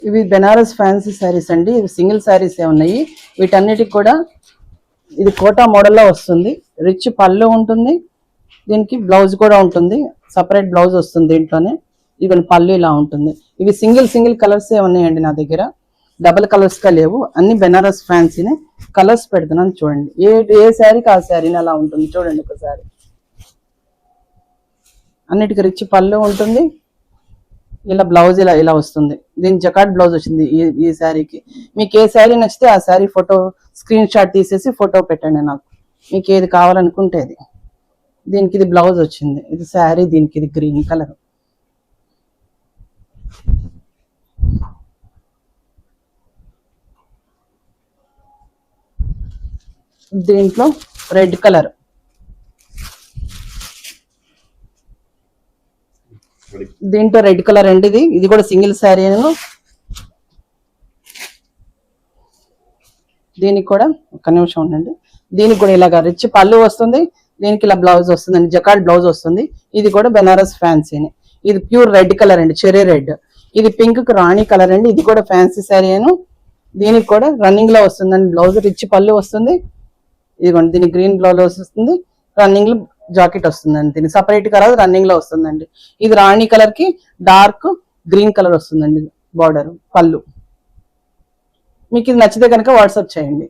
ఇవి బెనారస్ ఫ్యాన్సీ శారీస్ అండి. ఇవి సింగిల్ శారీస్ ఉన్నాయి. వీటన్నిటికి కూడా ఇది కోటా మోడల్లో వస్తుంది. రిచ్ పళ్ళు ఉంటుంది, దీనికి బ్లౌజ్ కూడా ఉంటుంది, సపరేట్ బ్లౌజ్ వస్తుంది దీంట్లోనే. ఇవన్నీ పళ్ళు ఇలా ఉంటుంది. ఇవి సింగిల్ కలర్సే ఉన్నాయండి నా దగ్గర, డబుల్ కలర్స్ గా లేవు. అన్ని బెనారస్ ఫ్యాన్సీనే. కలర్స్ పెడుతున్నాను చూడండి. ఏ శారీకి ఆ శారీని అలా ఉంటుంది చూడండి ఒకసారి. అన్నిటికీ రిచ్ పళ్ళు ఉంటుంది, ఇలా బ్లౌజ్ ఇలా వస్తుంది. దీని జకాట్ బ్లౌజ్ వచ్చింది ఈ శారీకి. మీకు ఏ శారీ నచ్చితే ఆ శారీ ఫోటో స్క్రీన్ షాట్ తీసేసి ఫోటో పెట్టండి నాకు, మీకు ఏది కావాలనుకుంటే అది. దీనికి ఇది బ్లౌజ్ వచ్చింది, ఇది శారీ, దీనికి ఇది గ్రీన్ కలర్. దీంట్లో రెడ్ కలర్, దీంట్లో రెడ్ కలర్ అండి. ఇది కూడా సింగిల్ శారీ. దీనికి కూడా ఒక్క నిమిషం ఉండండి. దీనికి కూడా ఇలాగా రిచ్ పళ్ళు వస్తుంది, దీనికి ఇలా బ్లౌజ్ వస్తుందండి, జకాట్ బ్లౌజ్ వస్తుంది. ఇది కూడా బెనారస్ ఫ్యాన్సీని. ఇది ప్యూర్ రెడ్ కలర్ అండి, చెరీ రెడ్. ఇది పింక్ కు రాణి కలర్ అండి. ఇది కూడా ఫ్యాన్సీ శారీ. దీనికి కూడా రన్నింగ్ లో వస్తుందండి బ్లౌజ్, రిచ్ పళ్ళు వస్తుంది. ఇదిగోండి, దీనికి గ్రీన్ బ్లౌజ్ వస్తుంది, రన్నింగ్ లో జాకెట్ వస్తుందండి. దీనికి సపరేట్ కలర్ రన్నింగ్ లో వస్తుందండి. ఇది రాణి కలర్ కి డార్క్ గ్రీన్ కలర్ వస్తుందండి బార్డర్, పళ్ళు. మీకు ఇది నచ్చితే కనుక వాట్సాప్ చేయండి.